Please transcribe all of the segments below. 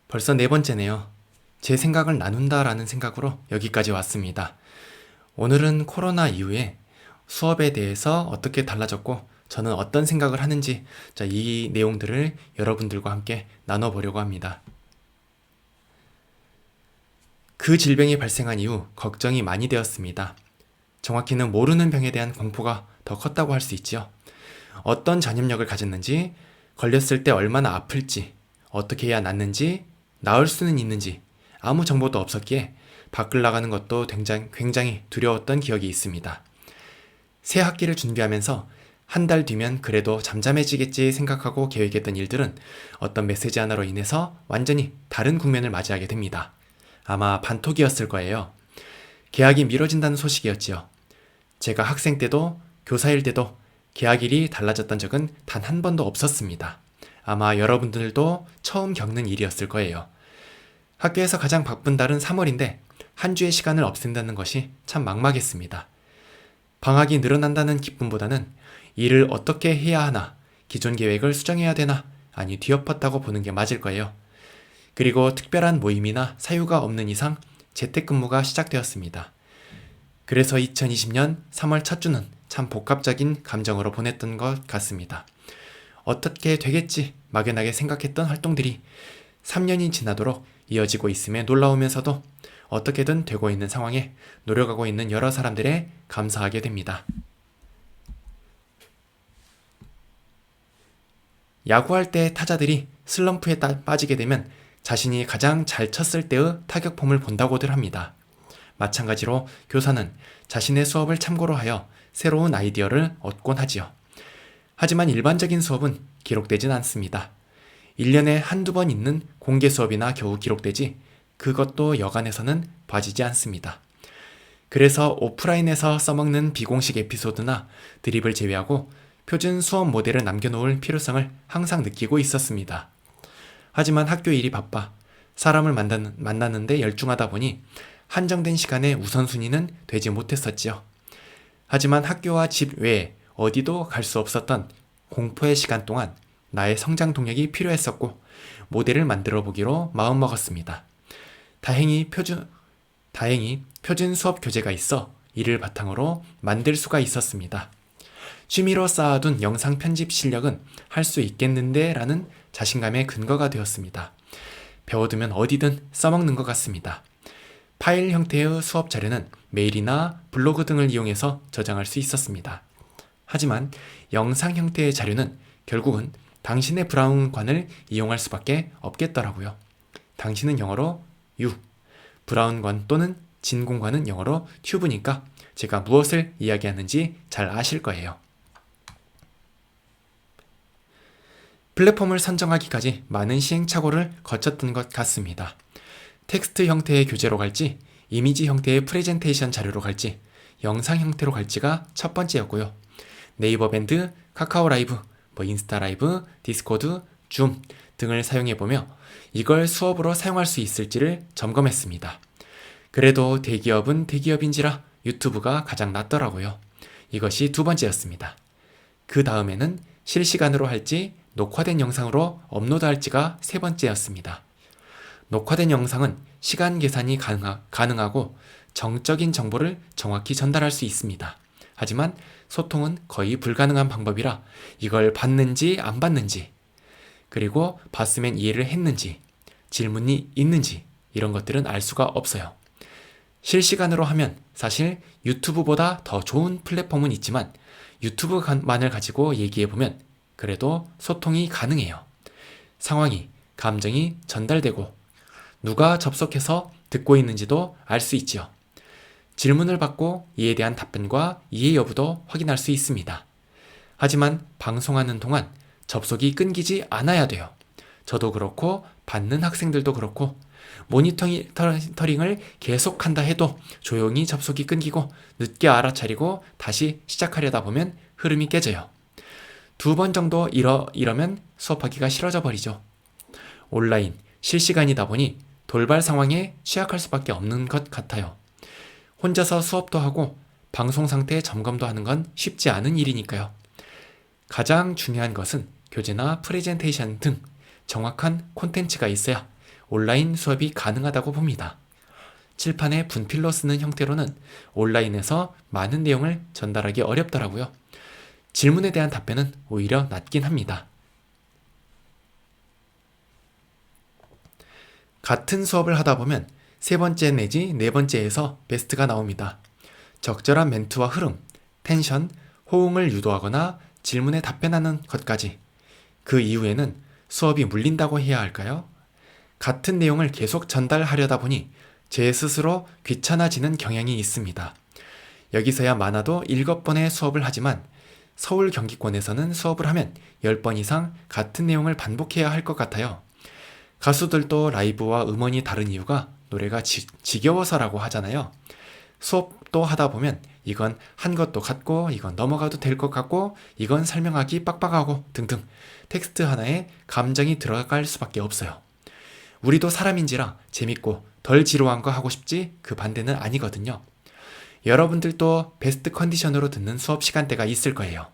벌써 네 번째네요. 제 생각을 나눈다라는 생각으로 여기까지 왔습니다. 오늘은 코로나 이후에 수업에 대해서 어떻게 달라졌고 저는 어떤 생각을 하는지 이 내용들을 여러분들과 함께 나눠보려고 합니다. 그 질병이 발생한 이후 걱정이 많이 되었습니다. 정확히는 모르는 병에 대한 공포가 더 컸다고 할 수 있지요. 어떤 전염력을 가졌는지, 걸렸을 때 얼마나 아플지, 어떻게 해야 낫는지, 나을 수는 있는지 아무 정보도 없었기에 밖을 나가는 것도 굉장히 두려웠던 기억이 있습니다. 새 학기를 준비하면서 한 달 뒤면 그래도 잠잠해지겠지 생각하고 계획했던 일들은 어떤 메시지 하나로 인해서 완전히 다른 국면을 맞이하게 됩니다. 아마 반톡이었을 거예요. 개학이 미뤄진다는 소식이었지요. 제가 학생 때도 교사일 때도 개학일이 달라졌던 적은 단 한 번도 없었습니다. 아마 여러분들도 처음 겪는 일이었을 거예요. 학교에서 가장 바쁜 달은 3월인데 한 주의 시간을 없앤다는 것이 참 막막했습니다. 방학이 늘어난다는 기쁨보다는 일을 어떻게 해야 하나, 기존 계획을 수정해야 되나, 아니 뒤엎었다고 보는 게 맞을 거예요. 그리고 특별한 모임이나 사유가 없는 이상 재택근무가 시작되었습니다. 그래서 2020년 3월 첫 주는 참 복합적인 감정으로 보냈던 것 같습니다. 어떻게 되겠지 막연하게 생각했던 활동들이 3년이 지나도록 이어지고 있음에 놀라우면서도 어떻게든 되고 있는 상황에 노력하고 있는 여러 사람들에 감사하게 됩니다. 야구할 때 타자들이 슬럼프에 빠지게 되면 자신이 가장 잘 쳤을 때의 타격폼을 본다고들 합니다. 마찬가지로 교사는 자신의 수업을 참고로 하여 새로운 아이디어를 얻곤 하지요. 하지만 일반적인 수업은 기록되진 않습니다. 1년에 한두 번 있는 공개 수업이나 겨우 기록되지 그것도 여간에서는 봐지지 않습니다. 그래서 오프라인에서 써먹는 비공식 에피소드나 드립을 제외하고 표준 수업 모델을 남겨놓을 필요성을 항상 느끼고 있었습니다. 하지만 학교 일이 바빠 사람을 만나는데 열중하다 보니 한정된 시간에 우선순위는 되지 못했었지요. 하지만 학교와 집 외에 어디도 갈 수 없었던 공포의 시간 동안 나의 성장 동력이 필요했었고 모델을 만들어 보기로 마음먹었습니다. 다행히 표준 수업 교재가 있어 이를 바탕으로 만들 수가 있었습니다. 취미로 쌓아둔 영상 편집 실력은 할 수 있겠는데 라는 자신감의 근거가 되었습니다. 배워두면 어디든 써먹는 것 같습니다. 파일 형태의 수업 자료는 메일이나 블로그 등을 이용해서 저장할 수 있었습니다. 하지만 영상 형태의 자료는 결국은 당신의 브라운관을 이용할 수밖에 없겠더라고요. 당신은 영어로 you, 브라운관 또는 진공관은 영어로 튜브니까 제가 무엇을 이야기하는지 잘 아실 거예요. 플랫폼을 선정하기까지 많은 시행착오를 거쳤던 것 같습니다. 텍스트 형태의 교재로 갈지, 이미지 형태의 프레젠테이션 자료로 갈지, 영상 형태로 갈지가 첫 번째였고요. 네이버 밴드, 카카오 라이브, 인스타 라이브, 디스코드, 줌 등을 사용해보며 이걸 수업으로 사용할 수 있을지를 점검했습니다. 그래도 대기업은 대기업인지라 유튜브가 가장 낫더라고요. 이것이 두 번째였습니다. 그 다음에는 실시간으로 할지 녹화된 영상으로 업로드할지가 세 번째였습니다. 녹화된 영상은 시간 계산이 가능하고 정적인 정보를 정확히 전달할 수 있습니다. 하지만 소통은 거의 불가능한 방법이라 이걸 봤는지 안 봤는지, 그리고 봤으면 이해를 했는지, 질문이 있는지 이런 것들은 알 수가 없어요. 실시간으로 하면 사실 유튜브보다 더 좋은 플랫폼은 있지만 유튜브만을 가지고 얘기해보면 그래도 소통이 가능해요. 상황이, 감정이 전달되고 누가 접속해서 듣고 있는지도 알 수 있지요. 질문을 받고 이에 대한 답변과 이해 여부도 확인할 수 있습니다. 하지만 방송하는 동안 접속이 끊기지 않아야 돼요. 저도 그렇고 받는 학생들도 그렇고 모니터링을 계속한다 해도 조용히 접속이 끊기고 늦게 알아차리고 다시 시작하려다 보면 흐름이 깨져요. 두 번 정도 이러면 수업하기가 싫어져 버리죠. 온라인, 실시간이다 보니 돌발 상황에 취약할 수밖에 없는 것 같아요. 혼자서 수업도 하고 방송 상태 점검도 하는 건 쉽지 않은 일이니까요. 가장 중요한 것은 교재나 프레젠테이션 등 정확한 콘텐츠가 있어야 온라인 수업이 가능하다고 봅니다. 칠판에 분필로 쓰는 형태로는 온라인에서 많은 내용을 전달하기 어렵더라고요. 질문에 대한 답변은 오히려 낮긴 합니다. 같은 수업을 하다 보면 세 번째 내지 네 번째에서 베스트가 나옵니다. 적절한 멘트와 흐름, 텐션, 호응을 유도하거나 질문에 답변하는 것까지. 그 이후에는 수업이 물린다고 해야 할까요? 같은 내용을 계속 전달하려다 보니 제 스스로 귀찮아지는 경향이 있습니다. 여기서야 많아도 7번의 수업을 하지만 서울 경기권에서는 수업을 하면 10번 이상 같은 내용을 반복해야 할 것 같아요. 가수들도 라이브와 음원이 다른 이유가 노래가 지겨워서라고 하잖아요. 수업도 하다 보면 이건 한 것도 같고 이건 넘어가도 될 것 같고 이건 설명하기 빡빡하고 등등 텍스트 하나에 감정이 들어갈 수밖에 없어요. 우리도 사람인지라 재밌고 덜 지루한 거 하고 싶지 그 반대는 아니거든요. 여러분들도 베스트 컨디션으로 듣는 수업 시간대가 있을 거예요.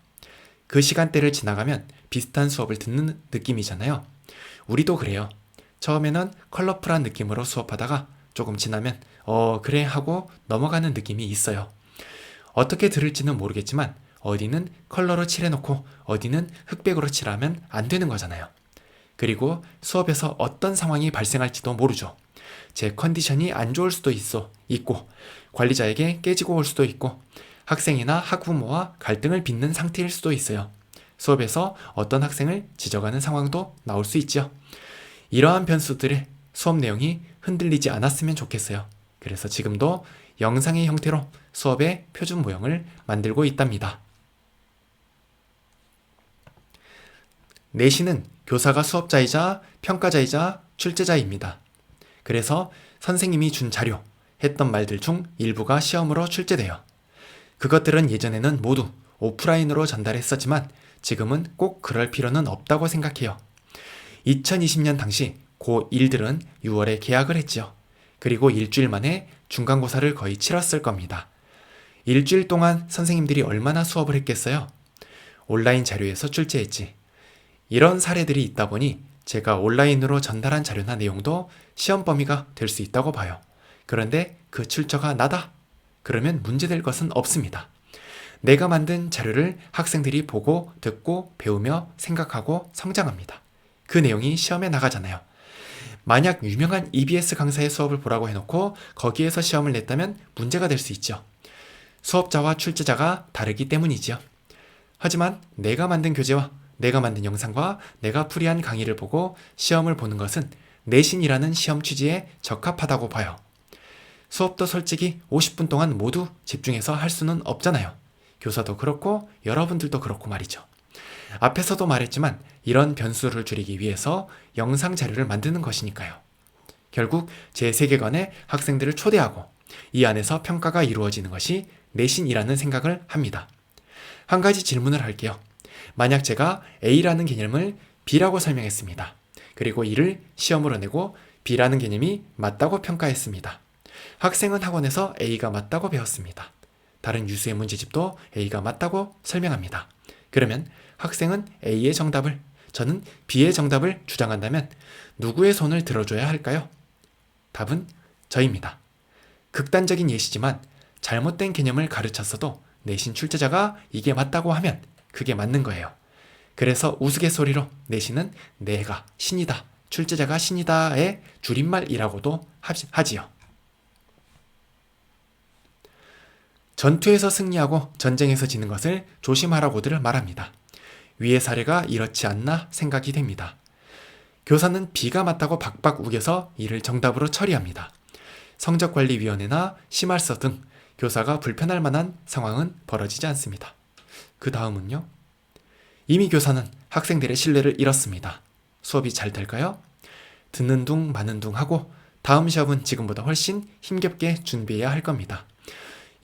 그 시간대를 지나가면 비슷한 수업을 듣는 느낌이잖아요. 우리도 그래요. 처음에는 컬러풀한 느낌으로 수업하다가 조금 지나면 그래 하고 넘어가는 느낌이 있어요. 어떻게 들을지는 모르겠지만 어디는 컬러로 칠해놓고 어디는 흑백으로 칠하면 안 되는 거잖아요. 그리고 수업에서 어떤 상황이 발생할지도 모르죠. 제 컨디션이 안 좋을 수도 있고 관리자에게 깨지고 올 수도 있고 학생이나 학부모와 갈등을 빚는 상태일 수도 있어요. 수업에서 어떤 학생을 지적하는 상황도 나올 수 있죠. 이러한 변수들의 수업 내용이 흔들리지 않았으면 좋겠어요. 그래서 지금도 영상의 형태로 수업의 표준 모형을 만들고 있답니다. 내신은 교사가 수업자이자 평가자이자 출제자입니다. 그래서 선생님이 준 자료, 했던 말들 중 일부가 시험으로 출제돼요. 그것들은 예전에는 모두 오프라인으로 전달했었지만 지금은 꼭 그럴 필요는 없다고 생각해요. 2020년 당시 고1들은 6월에 개학을 했지요. 그리고 일주일 만에 중간고사를 거의 치렀을 겁니다. 일주일 동안 선생님들이 얼마나 수업을 했겠어요? 온라인 자료에서 출제했지. 이런 사례들이 있다 보니 제가 온라인으로 전달한 자료나 내용도 시험 범위가 될 수 있다고 봐요. 그런데 그 출처가 나다? 그러면 문제될 것은 없습니다. 내가 만든 자료를 학생들이 보고 듣고 배우며 생각하고 성장합니다. 그 내용이 시험에 나가잖아요. 만약 유명한 EBS 강사의 수업을 보라고 해놓고 거기에서 시험을 냈다면 문제가 될 수 있죠. 수업자와 출제자가 다르기 때문이지요. 하지만 내가 만든 교재와 내가 만든 영상과 내가 풀이한 강의를 보고 시험을 보는 것은 내신이라는 시험 취지에 적합하다고 봐요. 수업도 솔직히 50분 동안 모두 집중해서 할 수는 없잖아요. 교사도 그렇고 여러분들도 그렇고 말이죠. 앞에서도 말했지만 이런 변수를 줄이기 위해서 영상 자료를 만드는 것이니까요. 결국 제 세계관에 학생들을 초대하고 이 안에서 평가가 이루어지는 것이 내신이라는 생각을 합니다. 한 가지 질문을 할게요. 만약 제가 A라는 개념을 B라고 설명했습니다. 그리고 이를 시험으로 내고 B라는 개념이 맞다고 평가했습니다. 학생은 학원에서 A가 맞다고 배웠습니다. 다른 유수의 문제집도 A가 맞다고 설명합니다. 그러면 학생은 A의 정답을, 저는 B의 정답을 주장한다면 누구의 손을 들어줘야 할까요? 답은 저입니다. 극단적인 예시지만 잘못된 개념을 가르쳤어도 내신 출제자가 이게 맞다고 하면 그게 맞는 거예요. 그래서 우스갯소리로 내신은 내가 신이다, 출제자가 신이다의 줄임말이라고도 하지요. 전투에서 승리하고 전쟁에서 지는 것을 조심하라고들 말합니다. 위의 사례가 이렇지 않나 생각이 됩니다. 교사는 B가 맞다고 박박 우겨서 이를 정답으로 처리합니다. 성적관리위원회나 심할서 등 교사가 불편할 만한 상황은 벌어지지 않습니다. 그 다음은요. 이미 교사는 학생들의 신뢰를 잃었습니다. 수업이 잘 될까요? 듣는 둥 마는 둥 하고 다음 시험은 지금보다 훨씬 힘겹게 준비해야 할 겁니다.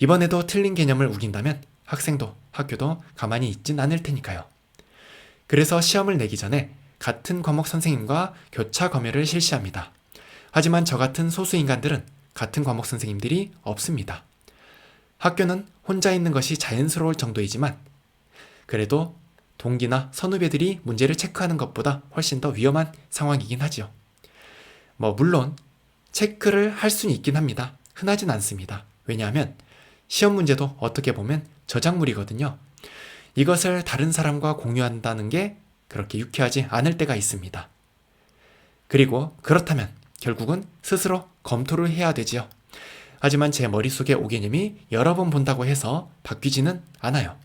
이번에도 틀린 개념을 우긴다면 학생도 학교도 가만히 있진 않을 테니까요. 그래서 시험을 내기 전에 같은 과목 선생님과 교차 검열을 실시합니다. 하지만 저 같은 소수 인간들은 같은 과목 선생님들이 없습니다. 학교는 혼자 있는 것이 자연스러울 정도이지만 그래도 동기나 선후배들이 문제를 체크하는 것보다 훨씬 더 위험한 상황이긴 하지요. 물론 체크를 할 수는 있긴 합니다. 흔하진 않습니다. 왜냐하면 시험 문제도 어떻게 보면 저작물이거든요. 이것을 다른 사람과 공유한다는 게 그렇게 유쾌하지 않을 때가 있습니다. 그리고 그렇다면 결국은 스스로 검토를 해야 되지요. 하지만 제 머릿속에 오개념이 여러 번 본다고 해서 바뀌지는 않아요.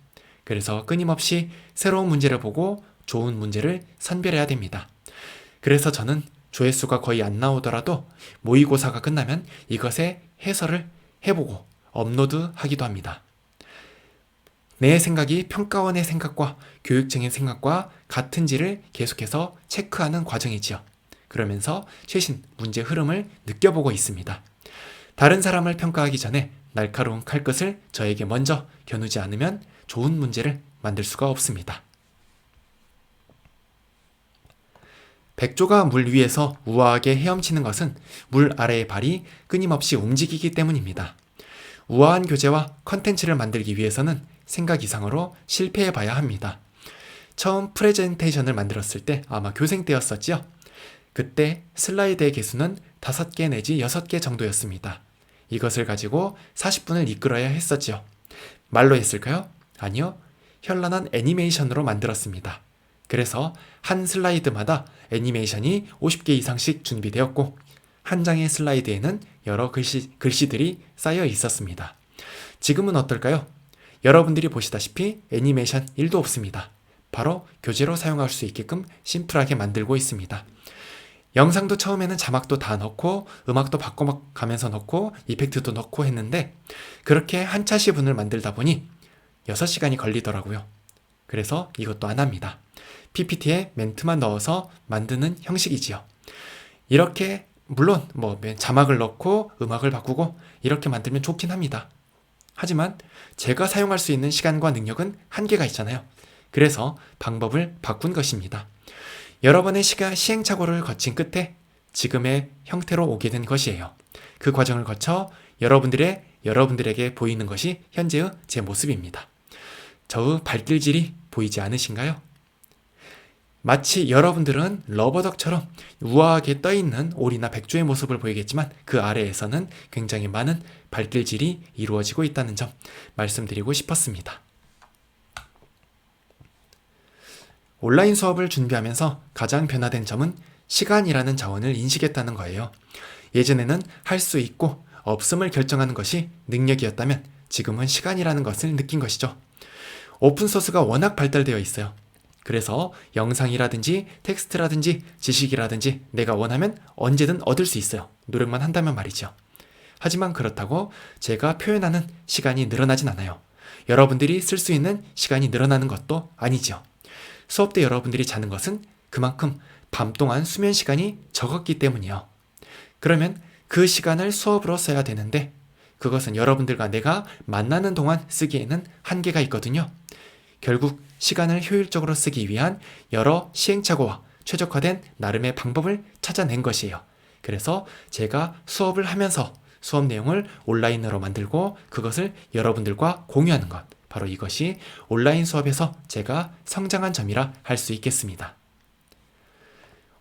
그래서 끊임없이 새로운 문제를 보고 좋은 문제를 선별해야 됩니다. 그래서 저는 조회수가 거의 안 나오더라도 모의고사가 끝나면 이것의 해설을 해보고 업로드하기도 합니다. 내 생각이 평가원의 생각과 교육청의 생각과 같은지를 계속해서 체크하는 과정이지요. 그러면서 최신 문제 흐름을 느껴보고 있습니다. 다른 사람을 평가하기 전에 날카로운 칼끝을 저에게 먼저 겨누지 않으면 좋은 문제를 만들 수가 없습니다. 백조가 물 위에서 우아하게 헤엄치는 것은 물 아래의 발이 끊임없이 움직이기 때문입니다. 우아한 교재와 컨텐츠를 만들기 위해서는 생각 이상으로 실패해 봐야 합니다. 처음 프레젠테이션을 만들었을 때 아마 교생 때였었죠. 그때 슬라이드의 개수는 5개 내지 6개 정도였습니다. 이것을 가지고 40분을 이끌어야 했었죠. 말로 했을까요? 아니요. 현란한 애니메이션으로 만들었습니다. 그래서 한 슬라이드마다 애니메이션이 50개 이상씩 준비되었고 한 장의 슬라이드에는 여러 글씨들이 쌓여 있었습니다. 지금은 어떨까요? 여러분들이 보시다시피 애니메이션 1도 없습니다. 바로 교재로 사용할 수 있게끔 심플하게 만들고 있습니다. 영상도 처음에는 자막도 다 넣고 음악도 바꿔가면서 넣고 이펙트도 넣고 했는데 그렇게 한 차시분을 만들다 보니 6시간이 걸리더라고요. 그래서 이것도 안 합니다. PPT에 멘트만 넣어서 만드는 형식이지요. 이렇게 물론 자막을 넣고 음악을 바꾸고 이렇게 만들면 좋긴 합니다. 하지만 제가 사용할 수 있는 시간과 능력은 한계가 있잖아요. 그래서 방법을 바꾼 것입니다. 여러 번의 시행착오를 거친 끝에 지금의 형태로 오게 된 것이에요. 그 과정을 거쳐 여러분들에게 보이는 것이 현재의 제 모습입니다. 저의 발길질이 보이지 않으신가요? 마치 여러분들은 러버덕처럼 우아하게 떠있는 오리나 백조의 모습을 보이겠지만 그 아래에서는 굉장히 많은 발길질이 이루어지고 있다는 점 말씀드리고 싶었습니다. 온라인 수업을 준비하면서 가장 변화된 점은 시간이라는 자원을 인식했다는 거예요. 예전에는 할 수 있고 없음을 결정하는 것이 능력이었다면 지금은 시간이라는 것을 느낀 것이죠. 오픈소스가 워낙 발달되어 있어요. 그래서 영상이라든지 텍스트라든지 지식이라든지 내가 원하면 언제든 얻을 수 있어요. 노력만 한다면 말이죠. 하지만 그렇다고 제가 표현하는 시간이 늘어나진 않아요. 여러분들이 쓸 수 있는 시간이 늘어나는 것도 아니죠. 수업 때 여러분들이 자는 것은 그만큼 밤 동안 수면 시간이 적었기 때문이요. 그러면 그 시간을 수업으로 써야 되는데 그것은 여러분들과 내가 만나는 동안 쓰기에는 한계가 있거든요. 결국 시간을 효율적으로 쓰기 위한 여러 시행착오와 최적화된 나름의 방법을 찾아낸 것이에요. 그래서 제가 수업을 하면서 수업 내용을 온라인으로 만들고 그것을 여러분들과 공유하는 것, 바로 이것이 온라인 수업에서 제가 성장한 점이라 할 수 있겠습니다.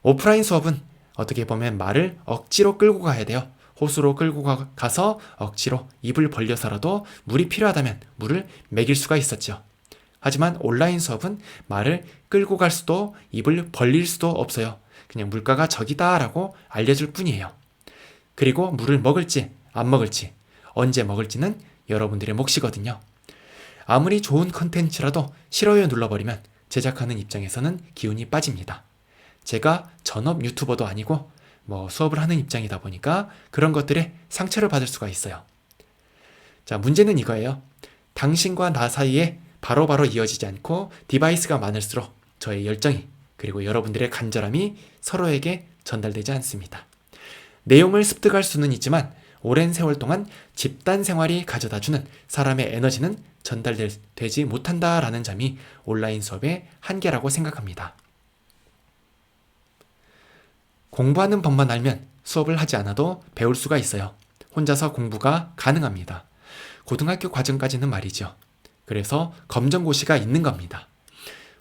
오프라인 수업은 어떻게 보면 말을 억지로 끌고 가야 돼요. 호수로 끌고 가서 억지로 입을 벌려서라도 물이 필요하다면 물을 먹일 수가 있었죠. 하지만 온라인 수업은 말을 끌고 갈 수도 입을 벌릴 수도 없어요. 그냥 물가가 저기다 라고 알려줄 뿐이에요. 그리고 물을 먹을지 안 먹을지 언제 먹을지는 여러분들의 몫이거든요. 아무리 좋은 컨텐츠라도 싫어요 눌러버리면 제작하는 입장에서는 기운이 빠집니다. 제가 전업 유튜버도 아니고 수업을 하는 입장이다 보니까 그런 것들에 상처를 받을 수가 있어요. 자, 문제는 이거예요. 당신과 나 사이에 바로바로 이어지지 않고 디바이스가 많을수록 저의 열정이 그리고 여러분들의 간절함이 서로에게 전달되지 않습니다. 내용을 습득할 수는 있지만 오랜 세월 동안 집단 생활이 가져다주는 사람의 에너지는 전달되지 못한다라는 점이 온라인 수업의 한계라고 생각합니다. 공부하는 법만 알면 수업을 하지 않아도 배울 수가 있어요. 혼자서 공부가 가능합니다. 고등학교 과정까지는 말이죠. 그래서 검정고시가 있는 겁니다.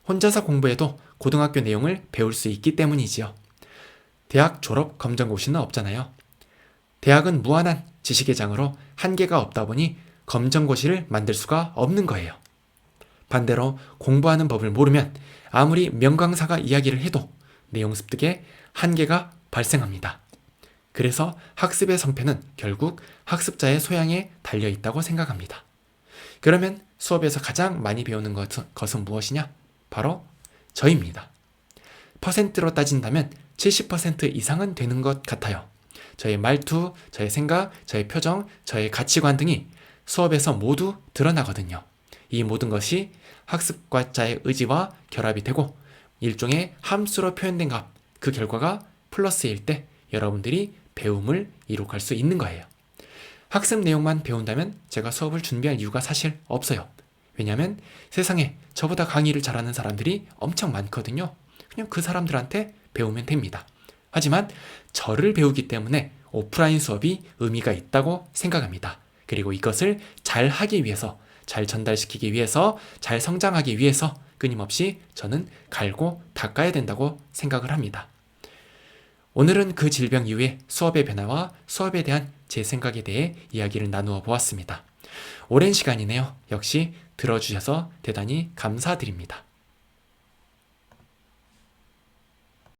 혼자서 공부해도 고등학교 내용을 배울 수 있기 때문이지요. 대학 졸업 검정고시는 없잖아요. 대학은 무한한 지식의 장으로 한계가 없다 보니 검정고시를 만들 수가 없는 거예요. 반대로 공부하는 법을 모르면 아무리 명강사가 이야기를 해도 내용 습득에 한계가 발생합니다. 그래서 학습의 성패는 결국 학습자의 소양에 달려 있다고 생각합니다. 그러면 수업에서 가장 많이 배우는 것은 무엇이냐? 바로 저입니다. 퍼센트로 따진다면 70% 이상은 되는 것 같아요. 저의 말투, 저의 생각, 저의 표정, 저의 가치관 등이 수업에서 모두 드러나거든요. 이 모든 것이 학습과자의 의지와 결합이 되고 일종의 함수로 표현된 값, 그 결과가 플러스일 때 여러분들이 배움을 이룩할 수 있는 거예요. 학습 내용만 배운다면 제가 수업을 준비할 이유가 사실 없어요. 왜냐하면 세상에 저보다 강의를 잘하는 사람들이 엄청 많거든요. 그냥 그 사람들한테 배우면 됩니다. 하지만 저를 배우기 때문에 오프라인 수업이 의미가 있다고 생각합니다. 그리고 이것을 잘 하기 위해서, 잘 전달시키기 위해서, 잘 성장하기 위해서 끊임없이 저는 갈고 닦아야 된다고 생각을 합니다. 오늘은 그 질병 이후에 수업의 변화와 수업에 대한 제 생각에 대해 이야기를 나누어 보았습니다. 오랜 시간이네요. 역시 들어주셔서 대단히 감사드립니다.